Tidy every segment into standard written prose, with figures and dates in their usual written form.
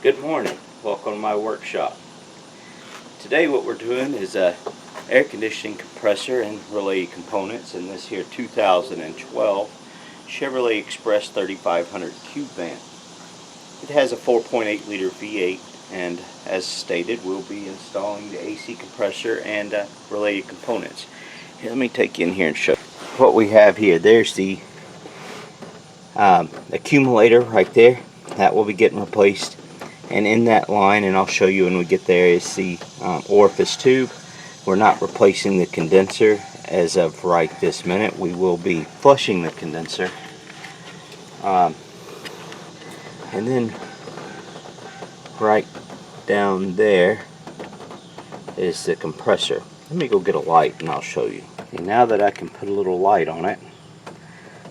Good morning. Welcome to my workshop. Today what we're doing is air conditioning compressor and related components in this here 2012 Chevrolet Express 3500 cube van. It has a 4.8 liter V8, and as stated we'll be installing the AC compressor and related components. Here, let me take you in here and show you what we have here. There's the accumulator right there. That will be getting replaced. And in that line, and I'll show you when we get there, is the orifice tube. We're not replacing the condenser as of right this minute. We will be flushing the condenser. And then right down there is the compressor. Let me go get a light and I'll show you. And now that I can put a little light on it,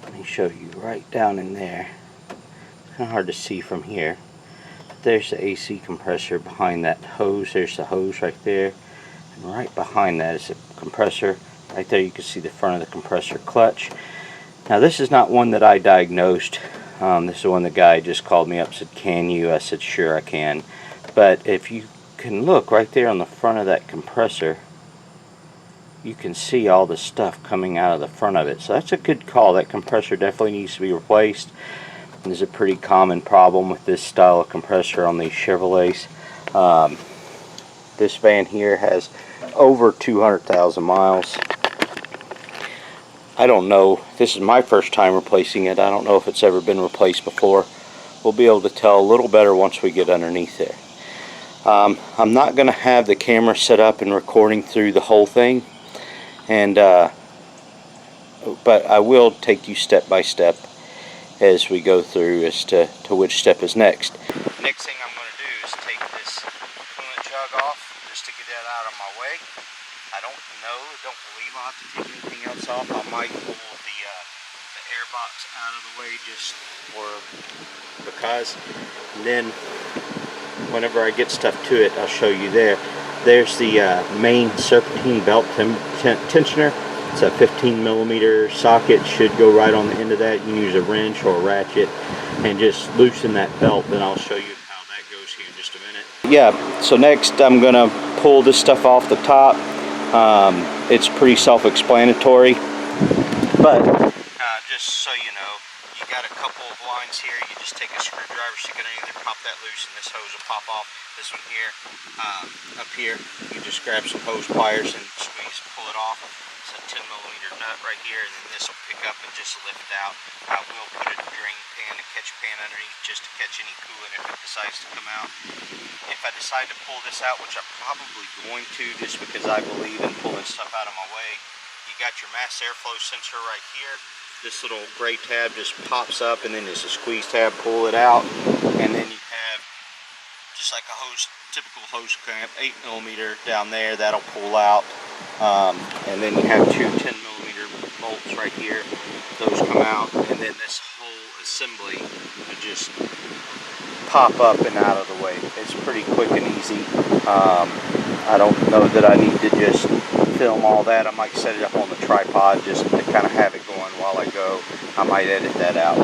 let me show you right down in there. It's kind of hard to see from here. There's the AC compressor behind that hose. There's the hose right there, and right behind that is the compressor. Right there you can see the front of the compressor clutch. Now this is not one that I diagnosed. This is one the guy just called me up and said, "Can you?" I said, "Sure I can." But if you can look right there on the front of that compressor, you can see all the stuff coming out of the front of it. So that's a good call. That compressor definitely needs to be replaced. There's a pretty common problem with this style of compressor on these Chevrolets. This van here has over 200,000 miles. I don't know, this is my first time replacing it. I don't know if it's ever been replaced before. We'll be able to tell a little better once we get underneath there. I'm not going to have the camera set up and recording through the whole thing, and but I will take you step by step as we go through as to which step is next. Next thing I'm going to do is take this coolant jug off just to get that out of my way. I don't believe I'll have to take anything else off. I might pull the air box out of the way just because. And then whenever I get stuff to it, I'll show you there. There's the main serpentine belt tensioner. It's a 15mm socket, should go right on the end of that. You can use a wrench or a ratchet and just loosen that belt. Then I'll show you how that goes here in just a minute. Yeah, so next I'm going to pull this stuff off the top. It's pretty self-explanatory, but just so you know, you got a couple of lines here. You just take a screwdriver, stick it underneath there, pop that loose, and this hose will pop off. This one here, up here, you just grab some hose pliers and squeeze, pull it off. It's a 10mm nut right here, and then this will pick up and just lift out. I will put a drain pan, a catch pan underneath just to catch any coolant if it decides to come out. If I decide to pull this out, which I'm probably going to just because I believe in pulling stuff out of my way, you got your mass airflow sensor right here. This little gray tab just pops up, and then there's a squeeze tab, pull it out, and then you have just like a typical hose clamp, 8mm down there, that'll pull out. And then you have two 10mm bolts right here. Those come out, and then this whole assembly will just pop up and out of the way. It's pretty quick and easy. I don't know that I need to just film all that. I might set it up on the tripod just to kind of have it going while I go. I might edit that out.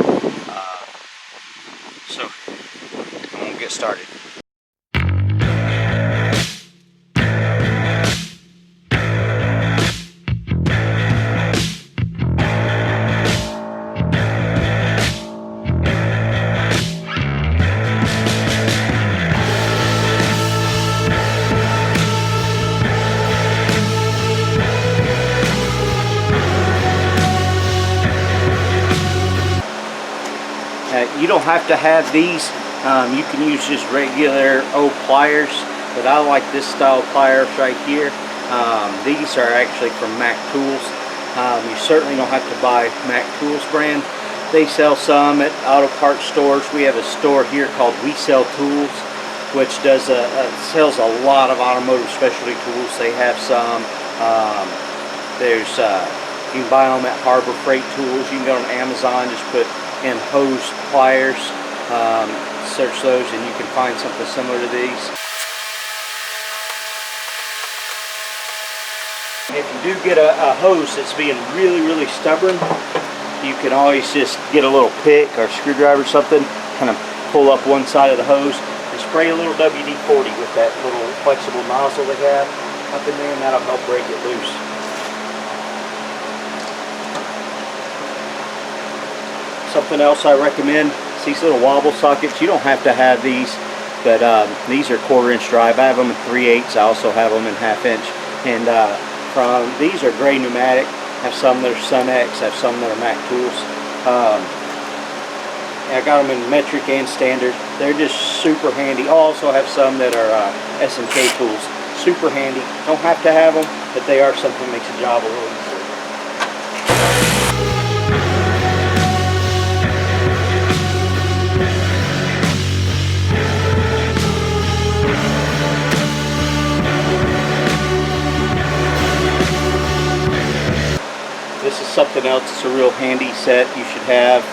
So I'm going to get started. You don't have to have these. You can use just regular old pliers, but I like this style of pliers right here. These are actually from Mac Tools. You certainly don't have to buy Mac Tools brand. They sell some at auto parts stores. We have a store here called We Sell Tools, which sells a lot of automotive specialty tools. They have some. You can buy them at Harbor Freight Tools. You can go on Amazon, just put in hose pliers, search those, and you can find something similar to these. If you do get a hose that's being really stubborn, you can always just get a little pick or screwdriver or something, kind of pull up one side of the hose, just spray a little WD-40 with that little flexible nozzle they have up in there, and that'll help break it loose. Something else I recommend is these little wobble sockets. You don't have to have these, but these are 1/4-inch drive. I have them in 3/8. I also have them in 1/2 inch. And these are gray pneumatic. I have some that are Sun X. I have some that are Mac Tools. I got them in metric and standard. They're just super handy. I also have some that are S&K tools. Super handy. Don't have to have them, but they are something that makes the job a little easier. This is something else. It's a real handy set you should have.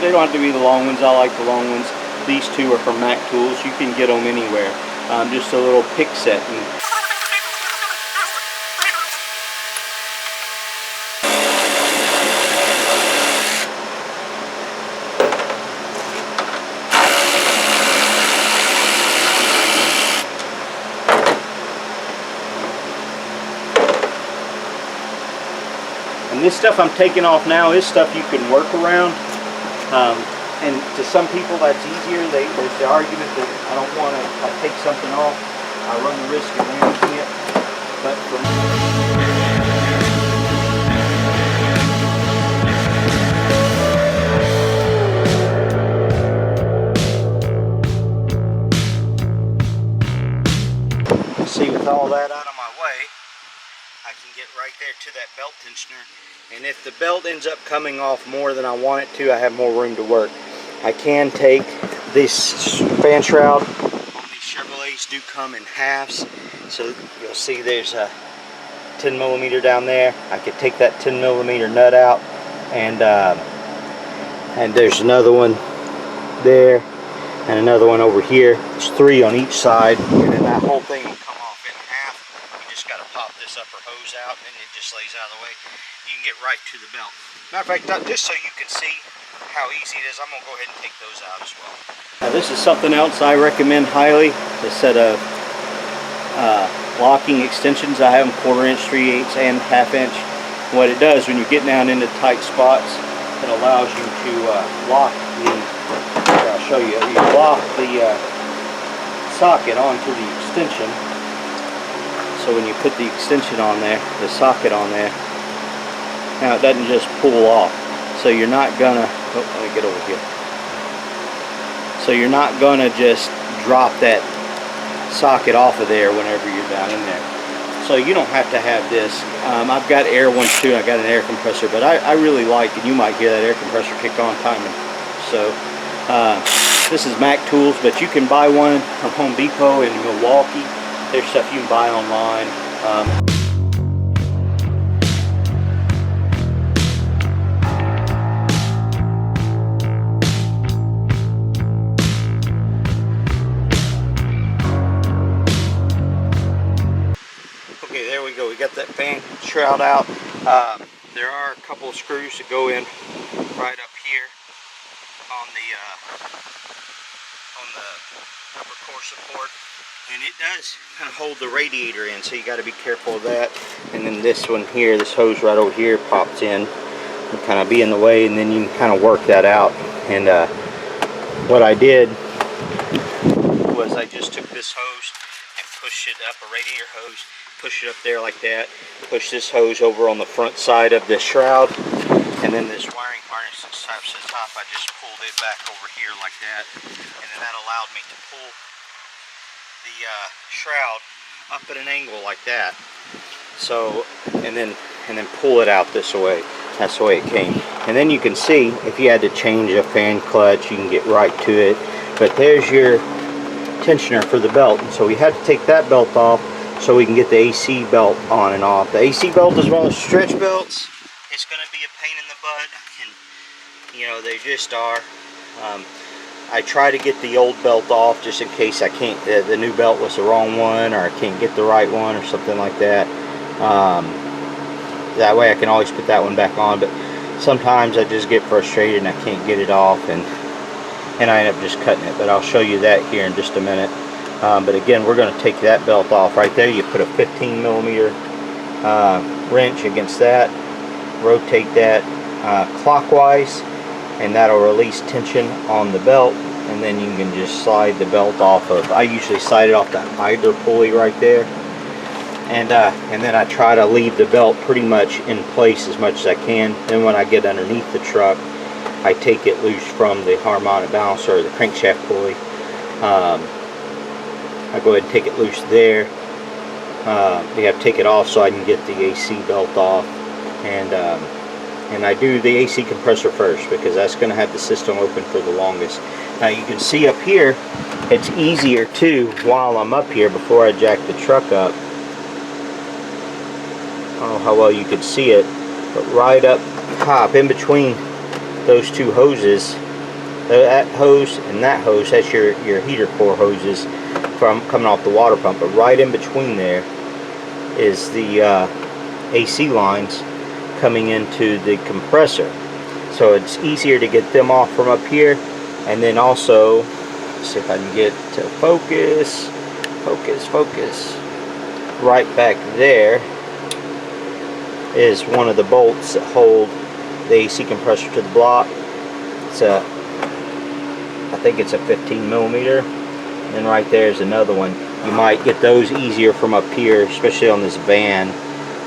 They don't have to be the long ones. I like the long ones. These two are from Mac Tools. You can get them anywhere. Just a little pick set. And this stuff I'm taking off now is stuff you can work around. And to some people that's easier. There's the argument that I don't want to, if I take something off, I run the risk of damaging it. But for me, see, with all that out of my way, I can get right there to that belt tensioner, and if the belt ends up coming off more than I want it to, I have more room to work. I can take this fan shroud. These Chevrolets do come in halves, so you'll see there's a 10mm down there. I could take that 10mm nut out, and there's another one there, and another one over here. There's 3 on each side, and then that whole thing will come off in half. You just got to pop this upper hose out, and it just lays out of the way. You can get right to the belt. Matter of fact, just so you can see how easy it is, I'm going to go ahead and take those out as well. Now this is something else I recommend highly. A set of locking extensions. I have them 1/4 inch, 3/8, and 1/2 inch. What it does when you get down into tight spots, it allows you to lock the, I'll show you, you lock the socket onto the extension. So when you put the extension on there, the socket on there, now it doesn't just pull off. So you're not gonna, oh, let me get over here. So you're not gonna just drop that socket off of there whenever you're down in there. So you don't have to have this. I've got air ones too, I got an air compressor, but I really like, and you might hear that air compressor kick on timing. So this is Mac Tools, but you can buy one from Home Depot in Milwaukee. There's stuff you can buy online. Okay, there we go. We got that fan shroud out. There are a couple of screws that go in right up here on the upper core support, and it does kind of hold the radiator in, so you got to be careful of that. And then this one here, this hose right over here pops in and kind of be in the way, and then you can kind of work that out. And what I did was I just took this hose and pushed it up, a radiator hose, push it up there like that, push this hose over on the front side of the shroud, and then this wiring harness that straps to the top, I just pulled it back over here like that, and then that allowed me to pull the shroud up at an angle like that. So, and then pull it out this way. That's the way it came. And then you can see if you had to change a fan clutch, you can get right to it. But there's your tensioner for the belt, and so we had to take that belt off so we can get the AC belt on and off. The AC belt, as well as stretch belts, it's going to be a pain in the butt, and you know, they just are. I try to get the old belt off just in case I can't, the new belt was the wrong one, or I can't get the right one or something like that. That way I can always put that one back on, but sometimes I just get frustrated and I can't get it off, and I end up just cutting it. But I'll show you that here in just a minute. But again, we're going to take that belt off right there. You put a 15 millimeter wrench against that, rotate that clockwise, and that'll release tension on the belt, and then you can just slide the belt off of, I usually slide it off that idler pulley right there, and then I try to leave the belt pretty much in place as much as I can. Then when I get underneath the truck, I take it loose from the harmonic balancer or the crankshaft pulley. I go ahead and take it loose there. You have to take it off so I can get the AC belt off, and I do the AC compressor first because that's going to have the system open for the longest. Now you can see up here, it's easier too while I'm up here before I jack the truck up. I don't know how well you can see it, but right up top in between those two hoses, that hose and that hose, that's your heater core hoses from coming off the water pump, but right in between there is the AC lines coming into the compressor. So it's easier to get them off from up here. And then also, let's see if I can get to focus, right back there is one of the bolts that hold the AC compressor to the block. It's a, I think it's a 15 millimeter, and right there is another one. You might get those easier from up here, especially on this van,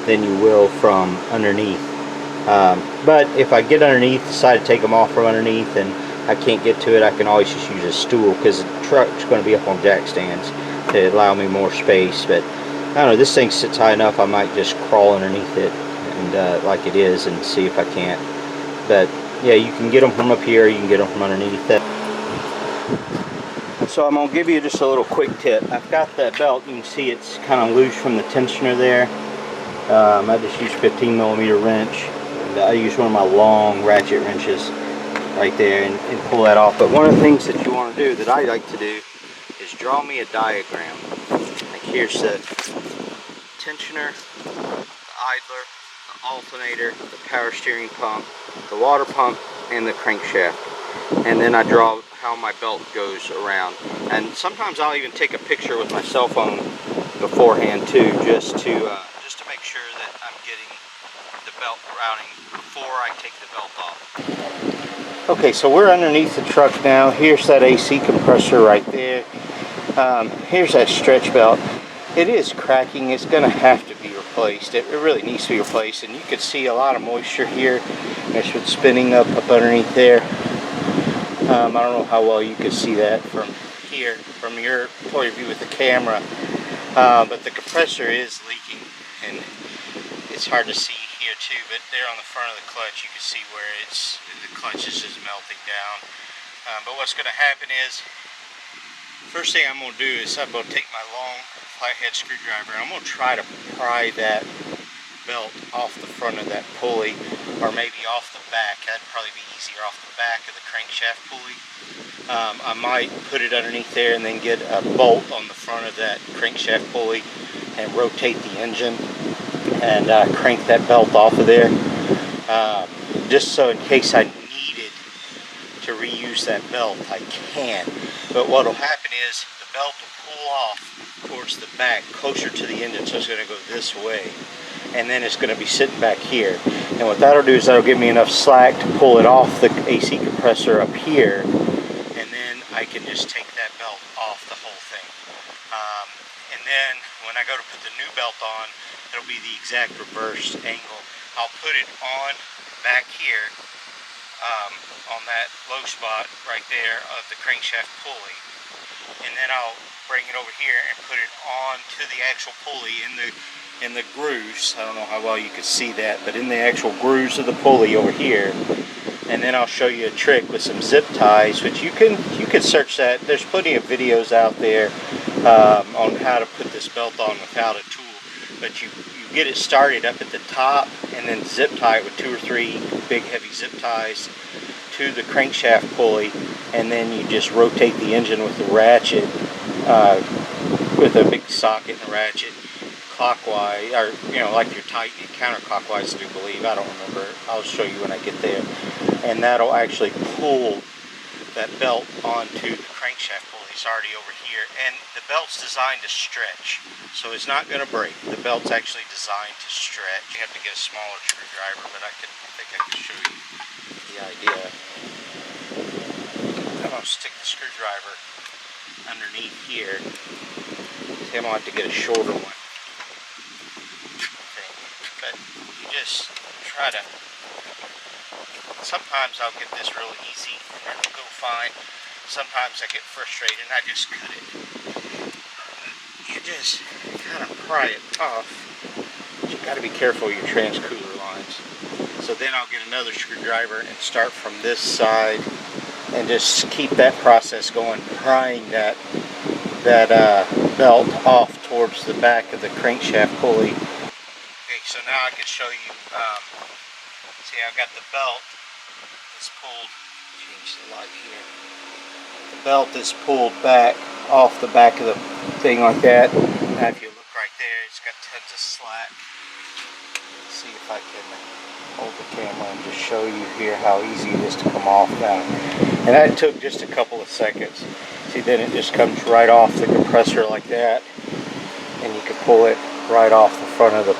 than you will from underneath. But if I get underneath, decide to take them off from underneath, and I can't get to it, I can always just use a stool because the truck's going to be up on jack stands to allow me more space. But I don't know, this thing sits high enough, I might just crawl underneath it and like it is and see if I can't. But yeah, you can get them from up here, you can get them from underneath that. So I'm going to give you just a little quick tip. I've got that belt, you can see it's kind of loose from the tensioner there. I just use 15 millimeter wrench. And I use one of my long ratchet wrenches right there and pull that off. But one of the things that you want to do, that I like to do, is draw me a diagram. Like here's the tensioner, the idler, the alternator, the power steering pump, the water pump, and the crankshaft. And then I draw how my belt goes around. And sometimes I'll even take a picture with my cell phone beforehand too, just to make sure that I'm getting the belt routing before I take the belt off. Okay, so we're underneath the truck now. Here's that AC compressor right there. Here's that stretch belt. It is cracking. It's going to have to be replaced. It really needs to be replaced. And you can see a lot of moisture here. There's what's spinning up underneath there. I don't know how well you can see that from here, from your point of view with the camera. But the compressor is leaking, and it's hard to see here too, but there on the front of the clutch you can see where the clutch is just melting down. But what's going to happen is, first thing I'm going to do is I'm going to take my long flathead screwdriver and I'm going to try to pry that belt off the front of that pulley, or maybe off the back. That'd probably be easier, off the back of the crankshaft pulley. I might put it underneath there and then get a bolt on the front of that crankshaft pulley and rotate the engine and crank that belt off of there, just so in case I needed to reuse that belt, I can. But what will happen is the belt will pull off towards the back, closer to the engine, so it's going to go this way, and then it's going to be sitting back here. And what that'll do is that'll give me enough slack to pull it off the AC compressor up here, and then I can just take that belt off the whole thing. And then when I go to put the new belt on, it'll be the exact reverse angle. I'll put it on back here, on that low spot right there of the crankshaft pulley, and then I'll bring it over here and put it on to the actual pulley in the grooves. I don't know how well you can see that, but in the actual grooves of the pulley over here. And then I'll show you a trick with some zip ties, which you can search that. There's plenty of videos out there on how to put this belt on without a tool. But you get it started up at the top and then zip tie it with 2 or 3 big heavy zip ties to the crankshaft pulley, and then you just rotate the engine with the ratchet, with a big socket and a ratchet, clockwise, or like you're tightening counterclockwise, I do believe. I don't remember. I'll show you when I get there. And that'll actually pull that belt onto the crankshaft pulley. It's already over here, and the belt's designed to stretch, so it's not going to break. The belt's actually designed to stretch. You have to get a smaller screwdriver, but I think I can show you the idea. I'm going to stick the screwdriver underneath here. See, I'm going to have to get a shorter one. Okay. But you just try to, sometimes I'll get this real easy and it'll go fine. Sometimes I get frustrated and I just cut it. You just kind of pry it off. You got to be careful of your transcooler lines. So then I'll get another screwdriver and start from this side and just keep that process going, prying that belt off towards the back of the crankshaft pulley. Okay, so now I can show you. See, I've got the belt is pulled. Change the light here. The belt is pulled back off the back of the thing like that. Now, if you look right there, it's got tons of slack. Let's see if I can hold the camera and just show you here how easy it is to come off now. And that took just a couple of seconds. See, then it just comes right off the compressor like that, and you can pull it right off the front of the,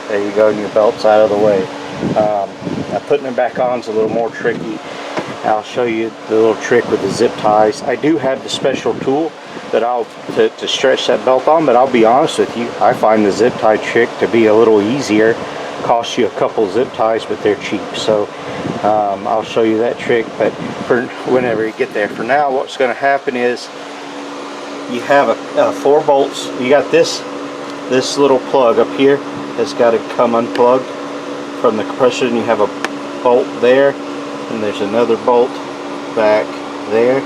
there you go, and your belt's out of the way. Now putting it back on is a little more tricky. I'll show you the little trick with the zip ties. I do have the special tool that to stretch that belt on, but I'll be honest with you, I find the zip tie trick to be a little easier. Costs you a couple zip ties, but they're cheap. So I'll show you that trick, but for whenever you get there. For now, what's going to happen is you have a 4 bolts. You got this little plug up here has got to come unplugged from the compressor, and you have a bolt there, and there's another bolt back there,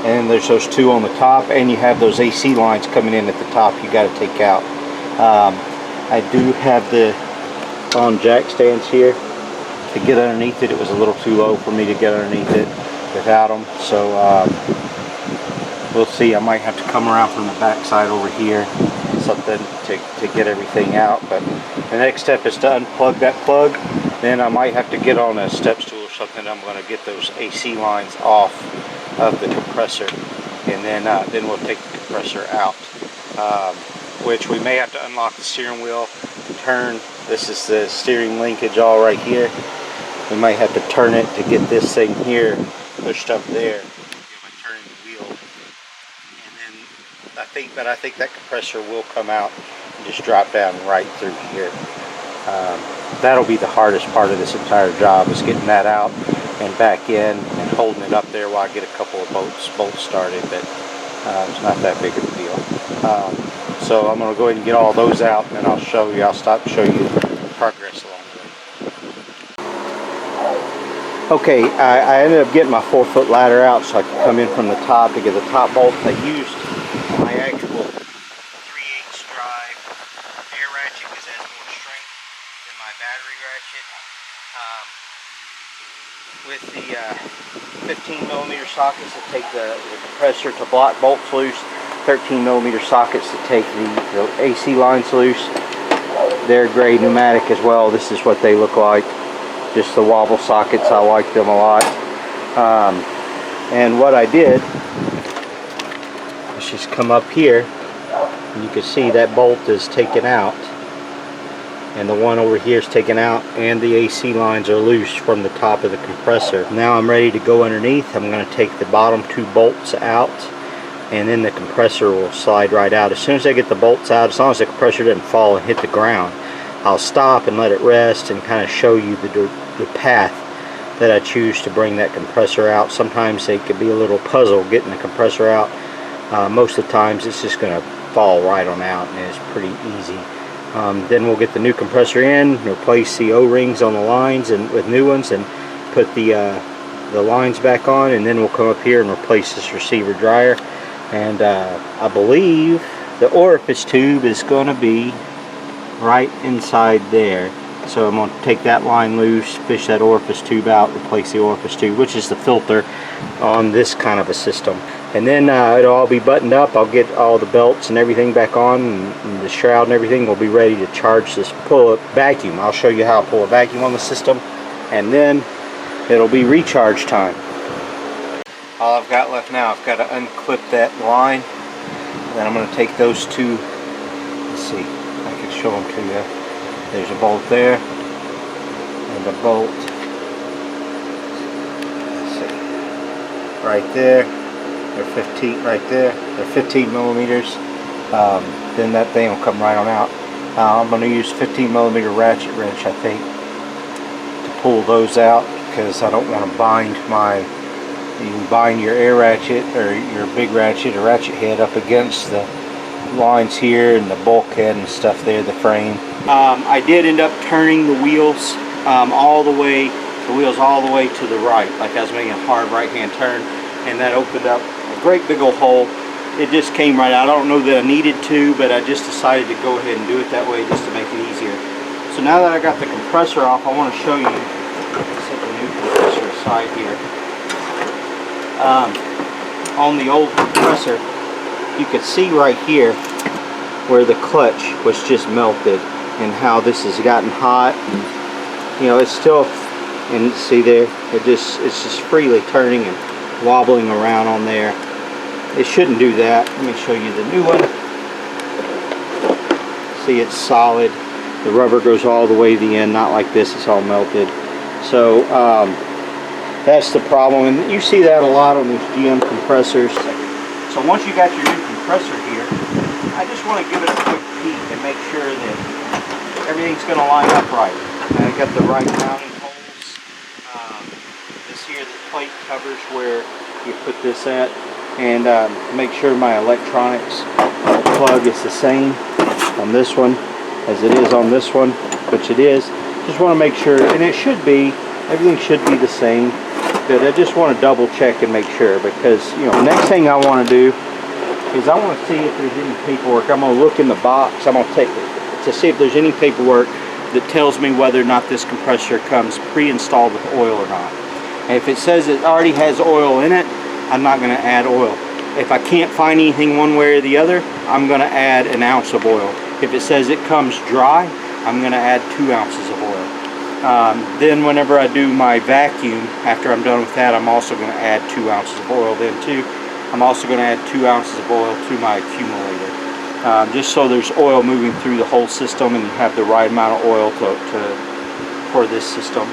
and there's those 2 on the top, and you have those AC lines coming in at the top you got to take out. I do have the on jack stands here to get underneath it. It was a little too low for me to get underneath it without them, so we'll see. I might have to come around from the back side over here, something to get everything out. But the next step is to unplug that plug. Then I might have to get on a step stool or something. I'm going to get those AC lines off of the compressor, and then we'll take the compressor out, which we may have to unlock the steering wheel, turn. This is the steering linkage all right here. We might have to turn it to get this thing here pushed up there by turning the wheel. And then I think that compressor will come out and just drop down right through here. That'll be the hardest part of this entire job, is getting that out and back in and holding it up there while I get a couple of bolts started, but it's not that big of a deal. So I'm going to go ahead and get all those out, and then I'll show you. I'll stop and show you the progress along the way. Okay, I ended up getting my 4-foot ladder out so I could come in from the top to get the top bolts. I used my actual 3/8 drive air ratchet because it has more strength than my battery ratchet. With the 15mm sockets to take the compressor to block bolts loose, 13mm sockets to take the AC lines loose. They're gray pneumatic as well. This is what they look like. Just the Wobble Sockets. I like them a lot. And what I did is just come up here, and you can see that bolt is taken out, and the one over here is taken out, and the AC lines are loose from the top of the compressor. Now I'm ready to go underneath. I'm going to take the bottom 2 bolts out, and then the compressor will slide right out. As soon as I get the bolts out, as long as the compressor doesn't fall and hit the ground, I'll stop and let it rest and kind of show you the path that I choose to bring that compressor out. Sometimes they could be a little puzzle getting the compressor out. Most of the times it's just going to fall right on out, and it's pretty easy. Then we'll get the new compressor in, replace the O-rings on the lines and with new ones, and put the lines back on, and then we'll come up here and replace this receiver dryer. And I believe the orifice tube is going to be right inside there. So I'm going to take that line loose, fish that orifice tube out, replace the orifice tube, which is the filter on this kind of a system. And then it'll all be buttoned up. I'll get all the belts and everything back on, and the shroud and everything will be ready to charge this pull-up vacuum. I'll show you how to pull a vacuum on the system, and then it'll be recharge time. all I've got left now, I've got to unclip that line, and then I'm going to take those two. Let's see, I can show them to you. There's a bolt there, and a bolt. Let's see, right there. They're 15 right there. They're 15 millimeters. Then that thing will come right on out. I'm going to use 15 millimeter ratchet wrench, I think, to pull those out, because I don't want to bind my. You can bind your air ratchet or your big ratchet or ratchet head up against the lines here and the bulkhead and stuff there, the frame. I did end up turning the wheels all the way to the right, like I was making a hard right hand turn, and that opened up a great big old hole. It just came right out. I don't know that I needed to, but I just decided to go ahead and do it that way just to make it easier. So now that I got the compressor off, I want to show you, set the new compressor aside here. On the old compressor, you could see right here where the clutch was just melted, and how this has gotten hot, and you know, it's still, and see there, it's just freely turning and wobbling around on there. It shouldn't do that. Let me show you the new one. See, it's solid. The rubber goes all the way to the end, not like this, it's all melted. So that's the problem, and you see that a lot on these GM compressors. So once you got your new compressor here, I just want to give it a quick peek and make sure that everything's going to line up right. I got the right mounting holes. This here, the plate covers where you put this at, and make sure my electronics plug is the same on this one as it is on this one, which it is. Just want to make sure, and it should be, everything should be the same. But I just want to double check and make sure, because you know, the next thing I want to do is I want to see if there's any paperwork. I'm going to look in the box. I'm going to take it to see if there's any paperwork that tells me whether or not this compressor comes pre-installed with oil or not. And if it says it already has oil in it, I'm not going to add oil. If I can't find anything one way or the other, I'm going to add an ounce of oil. If it says it comes dry, I'm going to add 2 ounces of oil. Then whenever I do my vacuum, after I'm done with that, I'm also going to add 2 ounces of oil then too. I'm also going to add 2 ounces of oil to my accumulator, just so there's oil moving through the whole system and you have the right amount of oil for this system.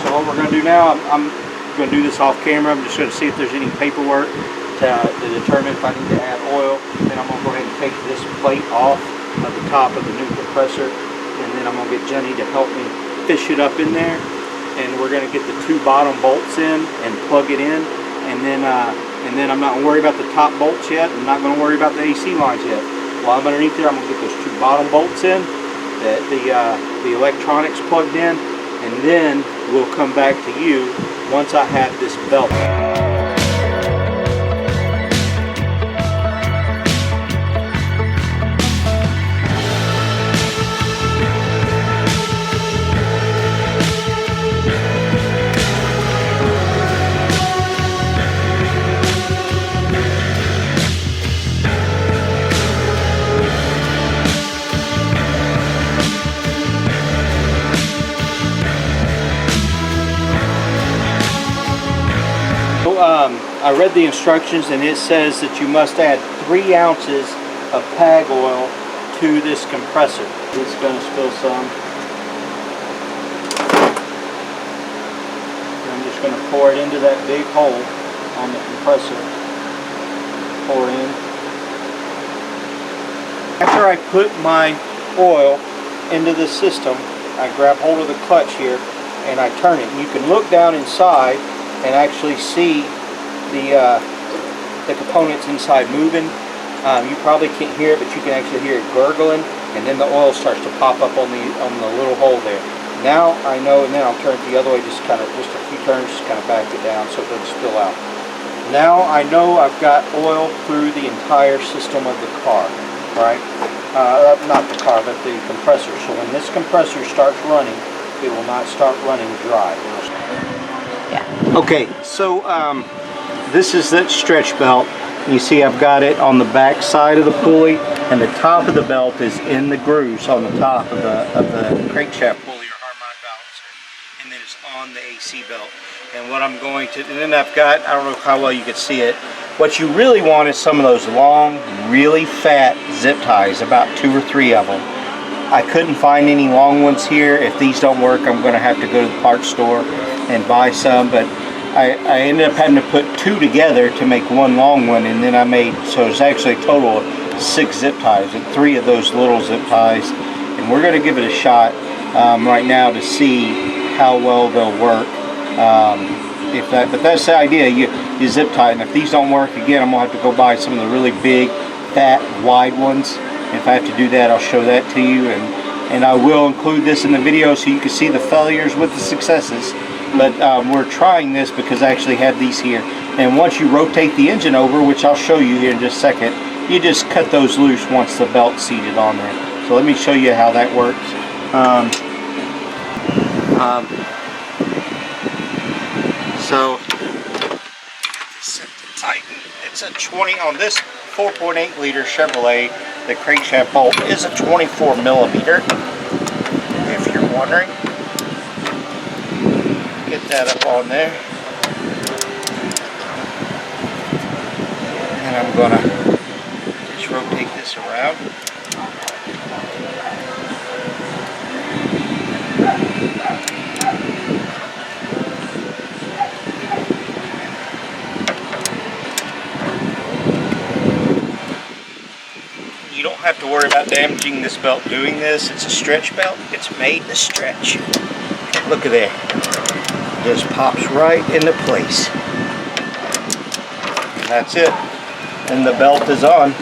So what we're going to do now, I'm going to do this off camera. I'm just going to see if there's any paperwork to determine if I need to add oil. Then I'm going to go ahead and take this plate off of the top of the new compressor, and then I'm going to get Jenny to help me fish it up in there, and we're going to get the 2 bottom bolts in and plug it in, and then I'm not going to worry about the top bolts yet. I'm not going to worry about the AC lines yet. While I'm underneath there, I'm going to get those 2 bottom bolts in, the electronics plugged in, and then we'll come back to you once I have this belt. I read the instructions, and it says that you must add 3 ounces of PAG oil to this compressor. It's going to spill some. I'm just going to pour it into that big hole on the compressor. Pour in. After I put my oil into the system, I grab hold of the clutch here and I turn it. And you can look down inside and actually see the components inside moving. You probably can't hear it, but you can actually hear it gurgling, and then the oil starts to pop up on the little hole there. Now I know, and then I'll turn it the other way, just a few turns, just kind of back it down so it doesn't spill out. Now I know I've got oil through the entire system of the car, right? Not the car, but the compressor. So when this compressor starts running, it will not start running dry. Yeah. Okay, so this is that stretch belt. You see I've got it on the back side of the pulley, and the top of the belt is in the grooves on the top of the crankshaft pulley or Harmonic balancer, and then it's on the AC belt. And what I'm going to, and then I've got, I don't know how well you can see it, what you really want is some of those long, really fat zip ties, about 2 or 3 of them. I couldn't find any long ones here. If these don't work, I'm going to have to go to the parts store and buy some, but I ended up having to put 2 together to make 1 long one, and then I made, so it's actually a total of 6 zip ties, and 3 of those little zip ties, and we're going to give it a shot right now to see how well they'll work. But that's the idea, you zip tie, and if these don't work, again, I'm going to have to go buy some of the really big, fat, wide ones. If I have to do that, I'll show that to you, and I will include this in the video so you can see the failures with the successes. But we're trying this because I actually have these here, and once you rotate the engine over, which I'll show you here in just a second, you just cut those loose once the belt's seated on there. So let me show you how that works. So set to tighten. It's a 20 on this 4.8 liter Chevrolet. The crankshaft bolt is a 24 millimeter. If you're wondering, get that up on there, and I'm gonna just rotate this around. You don't have to worry about damaging this belt doing this. It's a stretch belt. It's made to stretch. Look at that. Just pops right into place. And that's it. And the belt is on.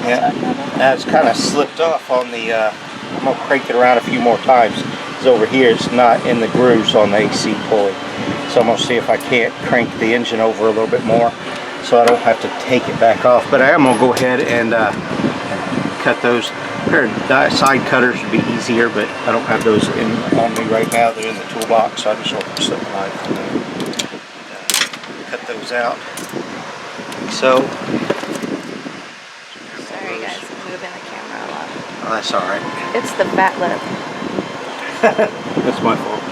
Yeah, now it's kind of slipped off on the, I'm going to crank it around a few more times. Because over here it's not in the grooves on the AC pulley. So I'm going to see if I can't crank the engine over a little bit more, so I don't have to take it back off. But I am going to go ahead and cut those. A pair of side cutters would be easier, but I don't have those on me right now. They're in the toolbox, so I just open the slip knife and cut those out. So, sorry guys, I'm moving the camera a lot. Oh, that's all right. It's the fat lip. That's my fault.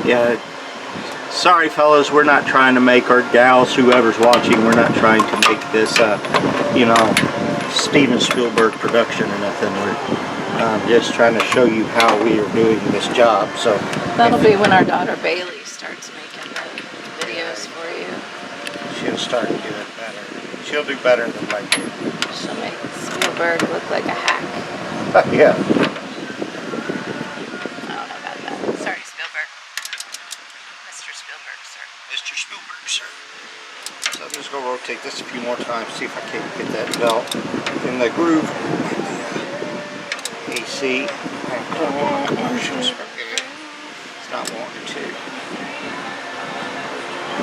Yeah. Sorry fellas, we're not trying to make, or gals, whoever's watching, we're not trying to make this, you know, Steven Spielberg production or nothing. We're just trying to show you how we are doing this job. So that'll be when our daughter Bailey starts making the videos for you. She'll start doing better. She'll do better than I do. She'll make Spielberg look like a hack. Yeah. I don't know about that. Sorry, Spielberg. Mr. Spielberg, sir. Mr. Spielberg, sir. So I'm just going to rotate this a few more times, see if I can't get that belt in the groove in the AC. It's not wanting to.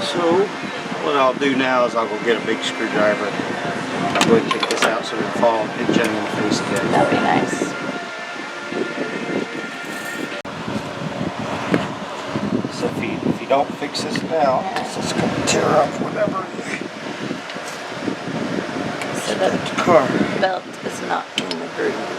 So what I'll do now is I'll go get a big screwdriver. I'll go ahead and take this out so it doesn't fall and hit Jenny in the face again. That'd be nice. So if you don't fix this now, it's just going to tear up whatever. So the belt is not in the groove.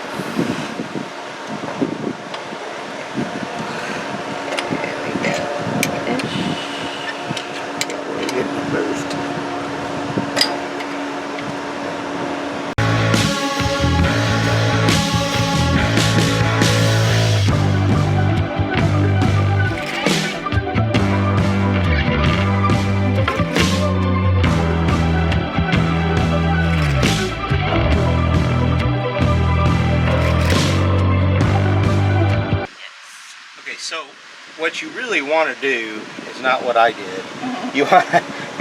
So what you really want to do is not what I did. You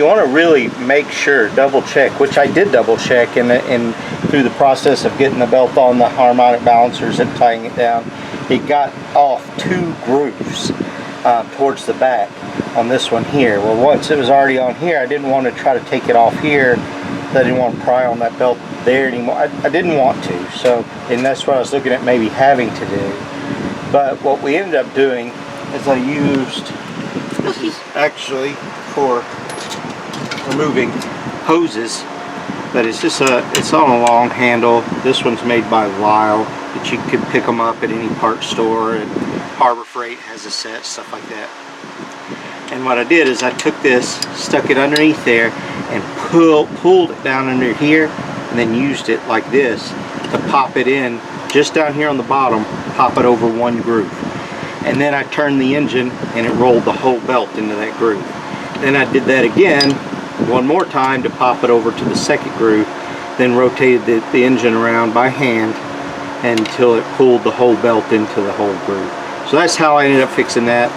want to really make sure, double check, which I did double check in through the process of getting the belt on the harmonic balancers and tying it down. It got off 2 grooves towards the back on this one here. Well, once it was already on here, I didn't want to try to take it off here. I didn't want to pry on that belt there anymore. I didn't want to. So, and that's what I was looking at maybe having to do. But what we ended up doing is I used, this is actually for removing hoses, but it's just it's on a long handle. This one's made by Lyle, but you can pick them up at any parts store, and Harbor Freight has a set, stuff like that. And what I did is I took this, stuck it underneath there, and pulled it down under here, and then used it like this to pop it in just down here on the bottom, pop it over one groove. And then I turned the engine and it rolled the whole belt into that groove. Then I did that again one more time to pop it over to the second groove, then rotated the engine around by hand until it pulled the whole belt into the whole groove. So that's how I ended up fixing that.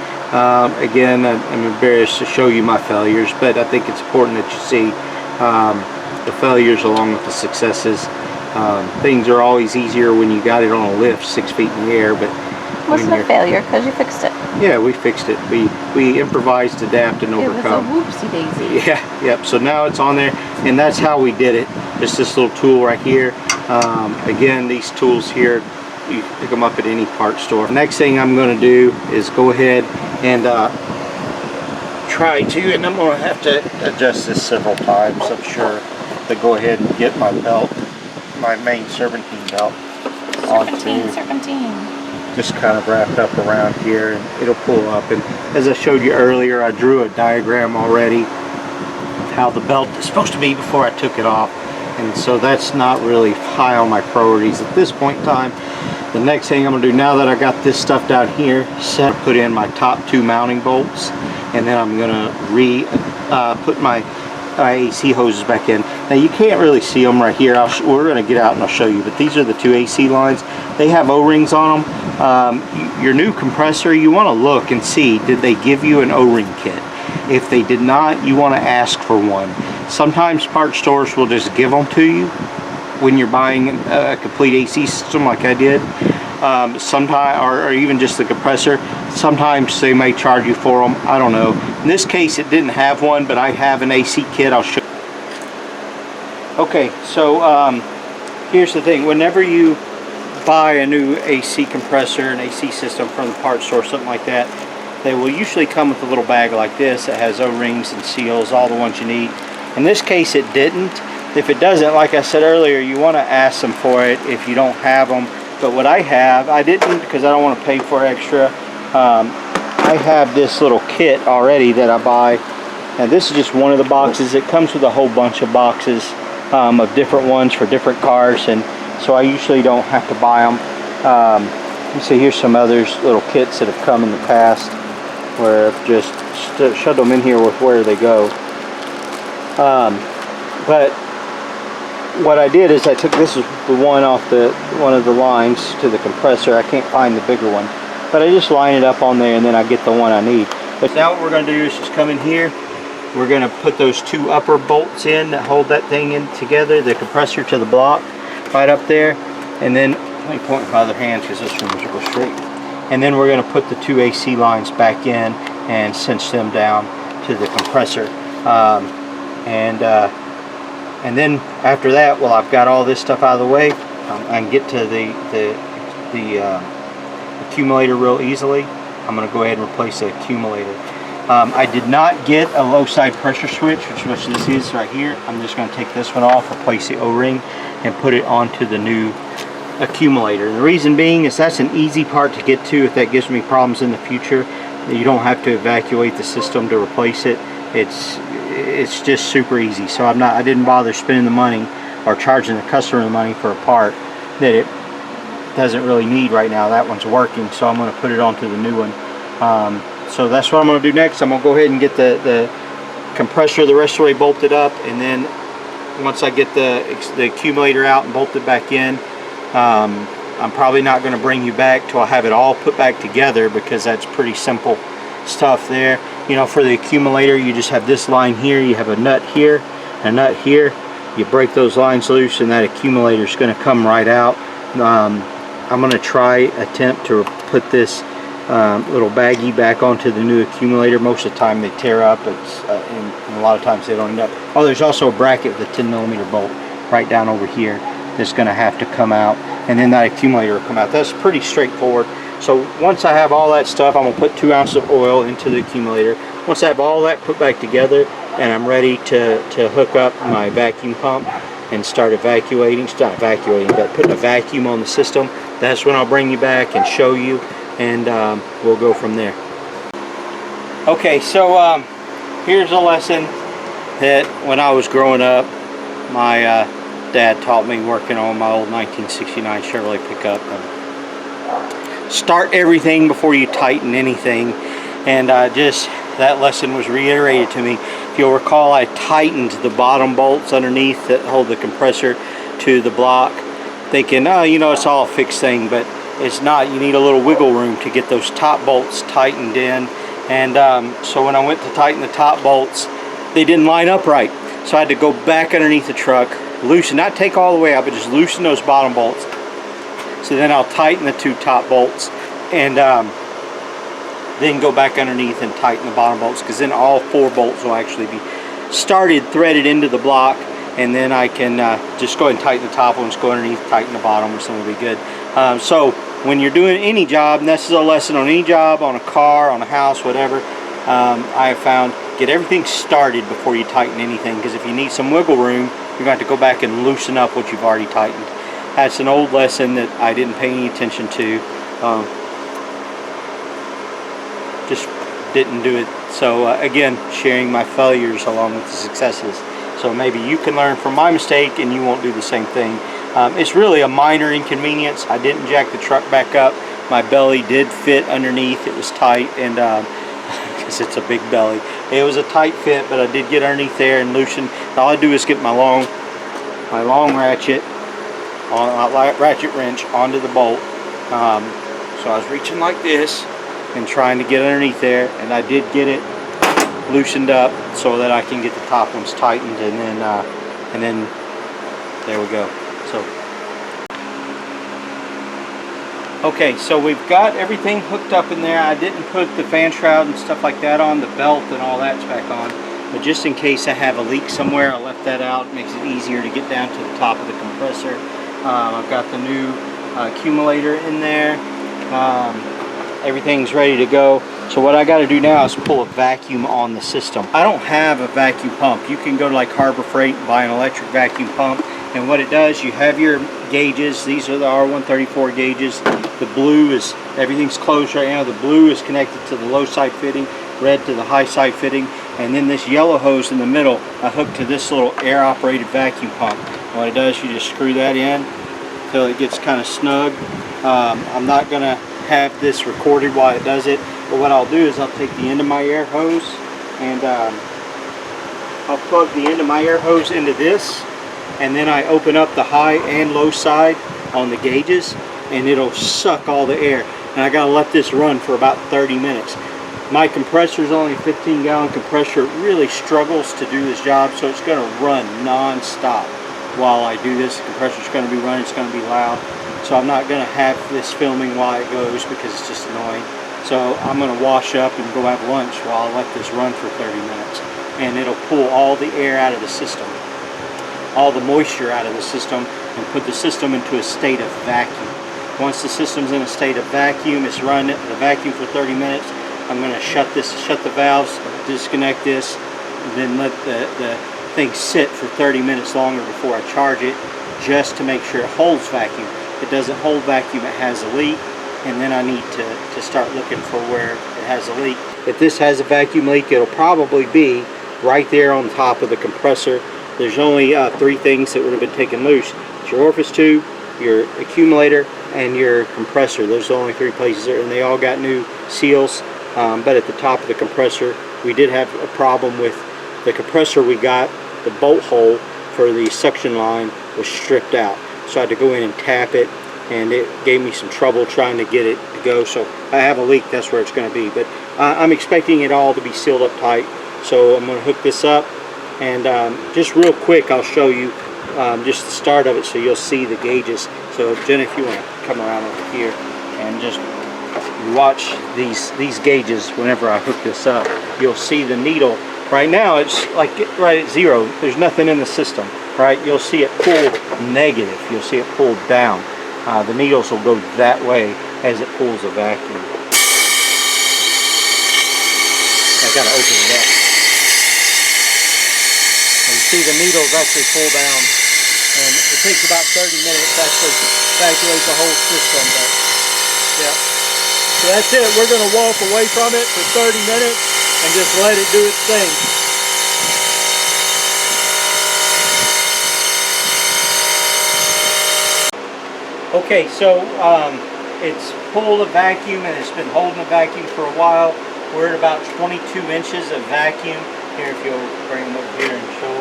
Again, I'm embarrassed to show you my failures, but I think it's important that you see the failures along with the successes. Things are always easier when you got it on a lift 6 feet in the air, but it wasn't a failure because you fixed it. Yeah, we fixed it. We improvised, adapt, and overcome. It was a whoopsie daisy. Yeah, yep. So now it's on there, and that's how we did it. Just this little tool right here. Again, these tools here, you pick them up at any parts store. Next thing I'm going to do is go ahead and try to, and I'm going to have to adjust this several times, I'm sure, to go ahead and get my belt, my main serpentine belt, Serpentine. Just kind of wrapped up around here, and it'll pull up. And as I showed you earlier, I drew a diagram already of how the belt is supposed to be before I took it off. And so that's not really high on my priorities at this point in time. The next thing I'm going to do, now that I got this stuff down here set, put in my top 2 mounting bolts, and then I'm going to put my AC hoses back in. Now you can't really see them right here. We're going to get out and I'll show you, but these are the 2 AC lines. They have O-rings on them. Your new compressor, you want to look and see, did they give you an O-ring kit? If they did not, you want to ask for one. Sometimes part stores will just give them to you when you're buying a complete AC system like I did. Sometimes, or even just the compressor, sometimes they may charge you for them. I don't know. In this case it didn't have one, but I have an AC kit. I'll show you. Okay, so here's the thing. Whenever you buy a new AC compressor, an AC system from the parts store, something like that, they will usually come with a little bag like this that has O-rings and seals, all the ones you need. In this case it didn't. If it doesn't, like I said earlier, you want to ask them for it if you don't have them. But what I have, I didn't because I don't want to pay for extra. I have this little kit already that I buy, and this is just one of the boxes. It comes with a whole bunch of boxes of different ones for different cars, and so I usually don't have to buy them. You see, here's some others, little kits that have come in the past where I've just shoved them in here with where they go. But what I did is I took, this is the one off one of the lines to the compressor. I can't find the bigger one, but I just line it up on there and then I get the one I need. But now what we're going to do is just come in here. We're going to put those 2 upper bolts in that hold that thing in together, the compressor to the block right up there, and then let me point with my other hand because this one will go straight. And then we're going to put the 2 AC lines back in and cinch them down to the compressor. And then after that, well, I've got all this stuff out of the way. I can get to the accumulator real easily. I'm going to go ahead and replace the accumulator. I did not get a low side pressure switch, which this is right here. I'm just going to take this one off, replace the O-ring, and put it onto the new accumulator. And the reason being is that's an easy part to get to if that gives me problems in the future. You don't have to evacuate the system to replace it. It's just super easy. So I didn't bother spending the money or charging the customer the money for a part that it doesn't really need right now. That one's working, so I'm going to put it onto the new one. So that's what I'm going to do next. I'm going to go ahead and get the compressor the rest of the way bolted up, and then once I get the accumulator out and bolted back in, I'm probably not going to bring you back till I have it all put back together, because that's pretty simple stuff there. You know, for the accumulator, you just have this line here, you have a nut here, a nut here. You break those lines loose and that accumulator is going to come right out. I'm going to attempt to put this little baggie back onto the new accumulator. Most of the time they tear up, and a lot of times they don't end up. Oh, there's also a bracket with a 10mm bolt right down over here that's going to have to come out, and then that accumulator will come out. That's pretty straightforward. So once I have all that stuff, I'm going to put 2 ounces of oil into the accumulator. Once I have all that put back together and I'm ready to hook up my vacuum pump and start evacuating, but putting a vacuum on the system, that's when I'll bring you back and show you and we'll go from there. Okay, so here's a lesson that when I was growing up, my dad taught me working on my old 1969 Chevrolet pickup. Start everything before you tighten anything, and just that lesson was reiterated to me. If you'll recall, I tightened the bottom bolts underneath that hold the compressor to the block, thinking, oh, you know, it's all a fixed thing, but it's not. You need a little wiggle room to get those top bolts tightened in. And so when I went to tighten the top bolts, they didn't line up right. So I had to go back underneath the truck, loosen, not take all the way out, but just loosen those bottom bolts. So then I'll tighten the two top bolts, and then go back underneath and tighten the bottom bolts, because then all four bolts will actually be started, threaded into the block, and then I can just go ahead and tighten the top ones, go underneath, tighten the bottom, and something will be good. So when you're doing any job, and this is a lesson on any job, on a car, on a house, whatever, I have found, get everything started before you tighten anything, because if you need some wiggle room, you're going to have to go back and loosen up what you've already tightened. That's an old lesson that I didn't pay any attention to. Just didn't do it. So again, sharing my failures along with the successes. So maybe you can learn from my mistake and you won't do the same thing. It's really a minor inconvenience. I didn't jack the truck back up. My belly did fit underneath. It was tight, and because it's a big belly. It was a tight fit, but I did get underneath there and loosen. All I do is get my long ratchet, ratchet wrench onto the bolt. So I was reaching like this and trying to get underneath there, and I did get it loosened up so that I can get the top ones tightened, and then there we go. So okay, so we've got everything hooked up in there. I didn't put the fan shroud and stuff like that on, the belt and all that's back on, but just in case I have a leak somewhere, I left that out. It makes it easier to get down to the top of the compressor. I've got the new accumulator in there. Everything's ready to go. So what I got to do now is pull a vacuum on the system. I don't have a vacuum pump. You can go to like Harbor Freight and buy an electric vacuum pump, and what it does, you have your gauges. These are the R134 gauges. The blue is, everything's closed right now. The blue is connected to the low side fitting, red to the high side fitting, and then this yellow hose in the middle I hook to this little air operated vacuum pump. And what it does, you just screw that in until it gets kind of snug. I'm not gonna have this recorded while it does it, but what I'll do is I'll take the end of my air hose and I'll plug the end of my air hose into this, and then I open up the high and low side on the gauges, and it'll suck all the air, and I gotta let this run for about 30 minutes. My compressor is only a 15-gallon compressor. It really struggles to do this job, so it's gonna run non-stop while I do this. The compressor's gonna be running, it's gonna be loud. So I'm not going to have this filming while it goes because it's just annoying. So I'm going to wash up and go have lunch while I let this run for 30 minutes. And it'll pull all the air out of the system, all the moisture out of the system, and put the system into a state of vacuum. Once the system's in a state of vacuum, it's run the vacuum for 30 minutes. I'm going to shut the valves, disconnect this, and then let the thing sit for 30 minutes longer before I charge it, just to make sure it holds vacuum. If it doesn't hold vacuum, it has a leak, and then I need to start looking for where it has a leak. If this has a vacuum leak, it'll probably be right there on top of the compressor. There's only three things that would have been taken loose. It's your orifice tube, your accumulator, and your compressor. Those are the only three places there, and they all got new seals. But at the top of the compressor, we did have a problem with the compressor we got. The bolt hole for the suction line was stripped out. So I had to go in and tap it, and it gave me some trouble trying to get it to go. So I have a leak, that's where it's going to be. But I'm expecting it all to be sealed up tight. So I'm going to hook this up, and just real quick I'll show you just the start of it so you'll see the gauges. So Jenna, if you want to come around over here and just watch these gauges whenever I hook this up, you'll see the needle. Right now it's like right at zero. There's nothing in the system. Right, you'll see it pull negative. You'll see it pull down. The needles will go that way as it pulls the vacuum. I gotta open it up. And you see the needles actually pull down, and it takes about 30 minutes to actually evacuate the whole system. But yeah, So that's it. We're going to walk away from it for 30 minutes and just let it do its thing. Okay, so it's pulled a vacuum and it's been holding a vacuum for a while. We're at about 22 inches of vacuum. Here, if you'll bring them over here and show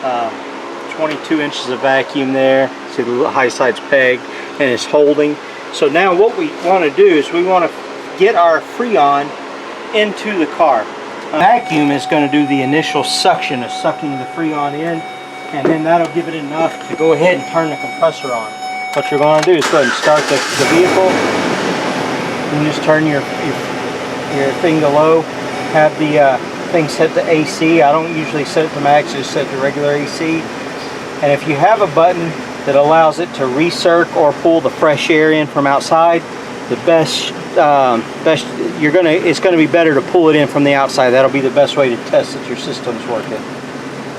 them. 22 inches of vacuum there. See the high side's pegged and it's holding. So now what we want to do is we want to get our Freon into the car. Vacuum is going to do the initial suction of sucking the Freon in, and then that'll give it enough to go ahead and turn the compressor on. What you're going to do is go ahead and start the vehicle. You just turn your thing to low. Have the thing set to AC. I don't usually set it to max, just set to regular AC. And if you have a button that allows it to recirc or pull the fresh air in from outside, the it's going to be better to pull it in from the outside. That'll be the best way to test that your system's working.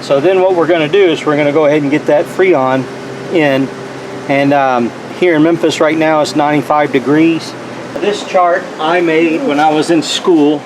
So then what we're going to do is we're going to go ahead and get that Freon in. And here in Memphis right now it's 95 degrees. This chart I made when I was in school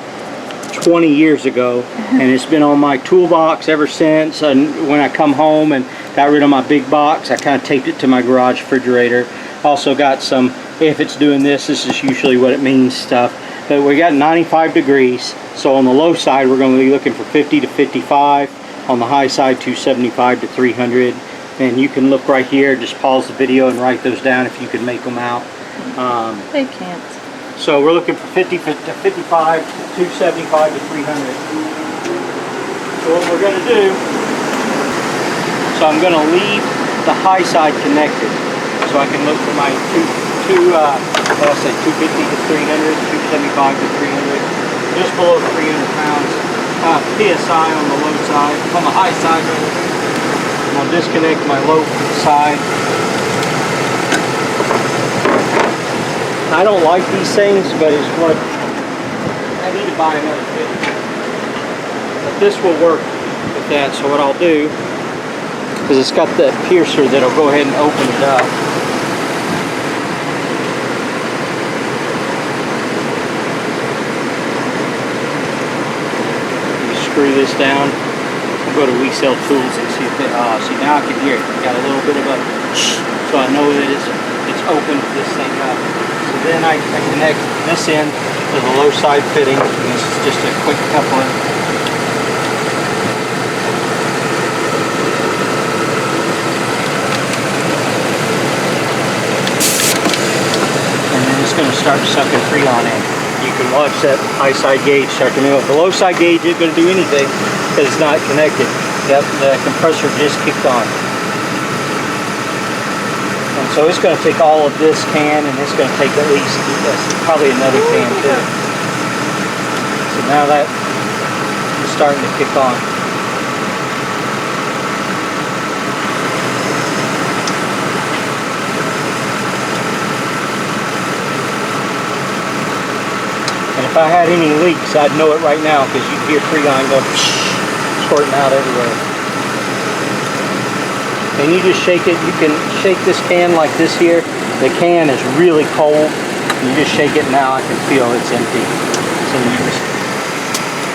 20 years ago, and it's been on my toolbox ever since. And when I come home and got rid of my big box, I kind of taped it to my garage refrigerator. Also got some, if it's doing this is usually what it means stuff. But we got 95 degrees, so on the low side we're going to be looking for 50 to 55, on the high side 275 to 300. And you can look right here, just pause the video and write those down if you can make them out. They can't. So we're looking for 50 to 55, 275 to 300. So what we're going to do, so I'm going to leave the high side connected, so I can look for my 250 to 300, 275 to 300, just below 300 pounds. PSI on the low side, on the high side. I'm going to disconnect my low side. I don't like these things, but it's what I need to buy another kit. But this will work with that. So what I'll do, because it's got that piercer that'll go ahead and open it up. Screw this down. I'll go to We Sell Tools and see if they, see now I can hear it. Got a little bit of a shh, so I know that it's opened this thing up. So then I connect this end to the low side fitting, and this is just a quick coupling. And then it's going to start sucking Freon in. You can watch that high side gauge start to move. The low side gauge isn't going to do anything because it's not connected. The compressor just kicked on. And so it's going to take all of this can, and it's going to take at least probably another can too. So now that is starting to kick on. And if I had any leaks, I'd know it right now, because you'd hear Freon go squirting out everywhere. And you just shake it. You can shake this can like this here. The can is really cold. You just shake it now. I can feel it's empty. So you just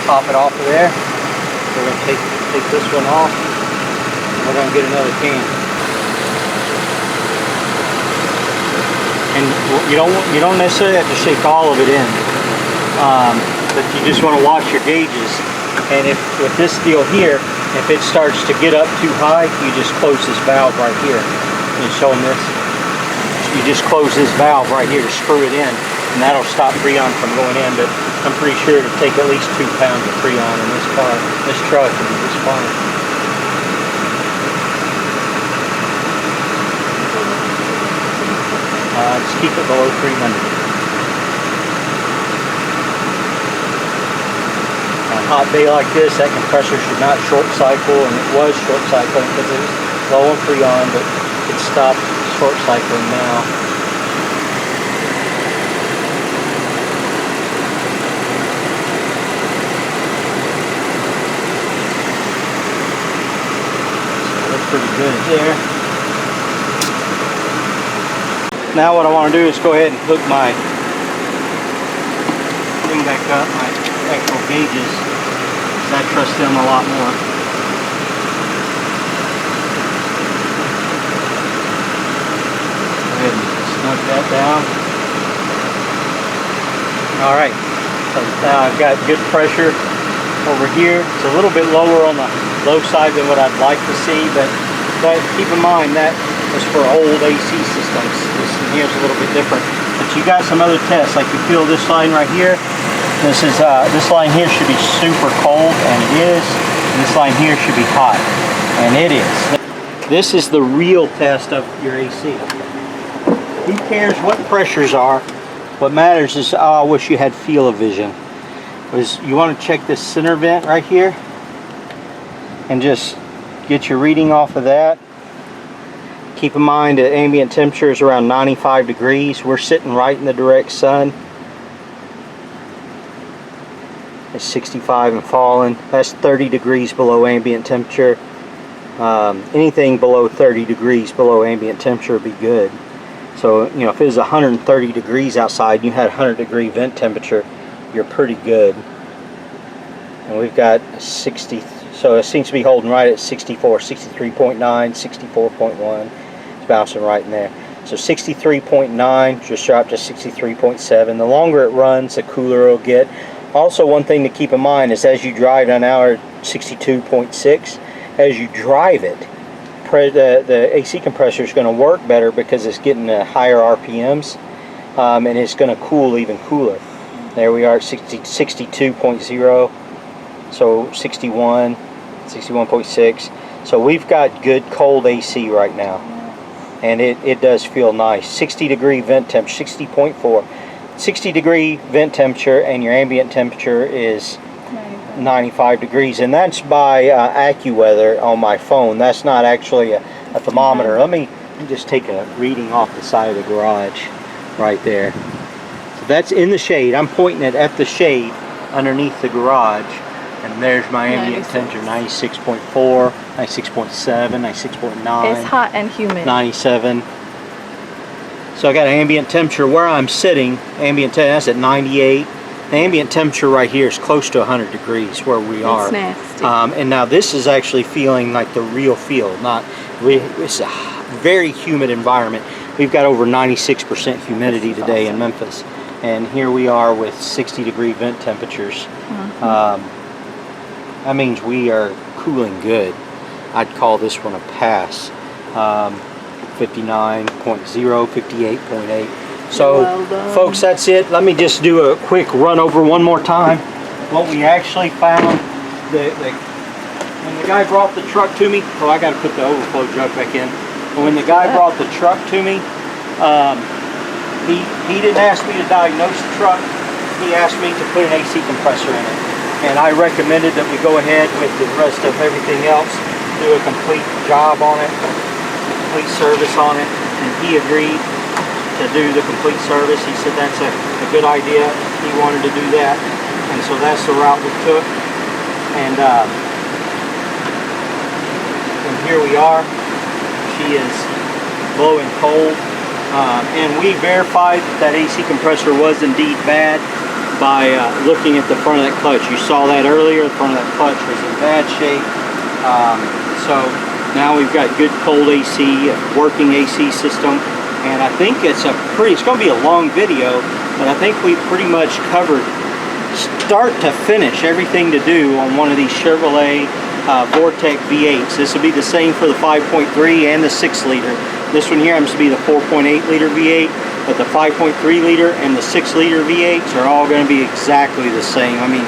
pop it off of there. We're going to take this one off. And we're going to get another can. And you don't necessarily have to shake all of it in. But you just want to watch your gauges, and if with this deal here, if it starts to get up too high, you just close this valve right here. You show them this. You just close this valve right here to screw it in, and that'll stop Freon from going in. But I'm pretty sure it'll take at least 2 pounds of Freon in this car, this truck, and this fine. Just keep it below 300. On a hot day like this, that compressor should not short cycle, and it was short cycling because it was low on Freon, but it stopped short cycling now. So that's pretty good there. Now what I want to do is go ahead and hook my bring back up my actual gauges, because I trust them a lot more. Go ahead and snug that down. Alright, so now I've got good pressure over here. It's a little bit lower on the low side than what I'd like to see, but keep in mind that is for old AC systems. This one here is a little bit different. But you got some other tests, like you feel this line right here. This line here should be super cold, and it is. And this line here should be hot, and it is. This is the real test of your AC. Who cares what pressures are? What matters is, I wish you had feel-o-vision. You want to check this center vent right here, and just get your reading off of that. Keep in mind that ambient temperature is around 95 degrees. We're sitting right in the direct sun. It's 65 and falling. That's 30 degrees below ambient temperature. Anything below 30 degrees below ambient temperature would be good. So, you know, if it was 130 degrees outside and you had 100 degree vent temperature, you're pretty good. And we've got 60, so it seems to be holding right at 64, 63.9, 64.1. It's bouncing right in there. So 63.9 just dropped to 63.7. The longer it runs, the cooler it'll get. Also, one thing to keep in mind is as you drive an hour 62.6, as you drive it, the AC compressor is going to work better because it's getting higher RPMs, and it's going to cool even cooler. There we are at 62.0, so 61, 61.6. So we've got good cold AC right now, and it does feel nice. 60 degree vent temperature, 60.4. 60 degree vent temperature, and your ambient temperature is 95 degrees, and that's by AccuWeather on my phone. That's not actually a thermometer. Let me just take a reading off the side of the garage right there. So that's in the shade. I'm pointing it at the shade underneath the garage, and there's my ambient temperature, 96.4, 96.7, 96.9. It's hot and humid. 97. So I got an ambient temperature where I'm sitting, ambient temperature, that's at 98. The ambient temperature right here is close to 100 degrees where we are. It's nasty. And now this is actually feeling like the real feel. It's a very humid environment. We've got over 96% humidity today in Memphis. And here we are with 60 degree vent temperatures. That means we are cooling good. I'd call this one a pass. 59.0, 58.8. So, well, folks, that's it. Let me just do a quick run over one more time. What we actually found, when the guy brought the truck to me, I got to put the overflow jug back in. But when the guy brought the truck to me, he didn't ask me to diagnose the truck. He asked me to put an AC compressor in it. And I recommended that we go ahead with the rest of everything else, do a complete job on it, complete service on it, and he agreed to do the complete service. He said that's a good idea. He wanted to do that, and so that's the route we took. And here we are. She is blowing cold, and we verified that AC compressor was indeed bad by looking at the front of that clutch. You saw that earlier. The front of that clutch was in bad shape. So now we've got good cold AC, working AC system. And I think it's going to be a long video, but I think we pretty much covered start to finish everything to do on one of these Chevrolet Vortec V8s. This will be the same for the 5.3 and the 6 liter. This one here happens to be the 4.8 liter V8, but the 5.3 liter and the 6 liter V8s are all going to be exactly the same. I mean,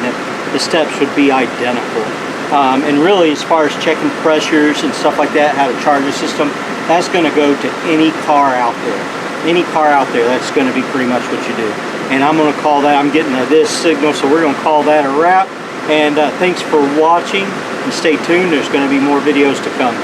the steps would be identical. And really, as far as checking pressures and stuff like that, how to charge the system, that's going to go to any car out there. Any car out there, that's going to be pretty much what you do. And I'm going to call that, I'm getting this signal, so we're going to call that a wrap. And thanks for watching, and stay tuned. There's going to be more videos to come.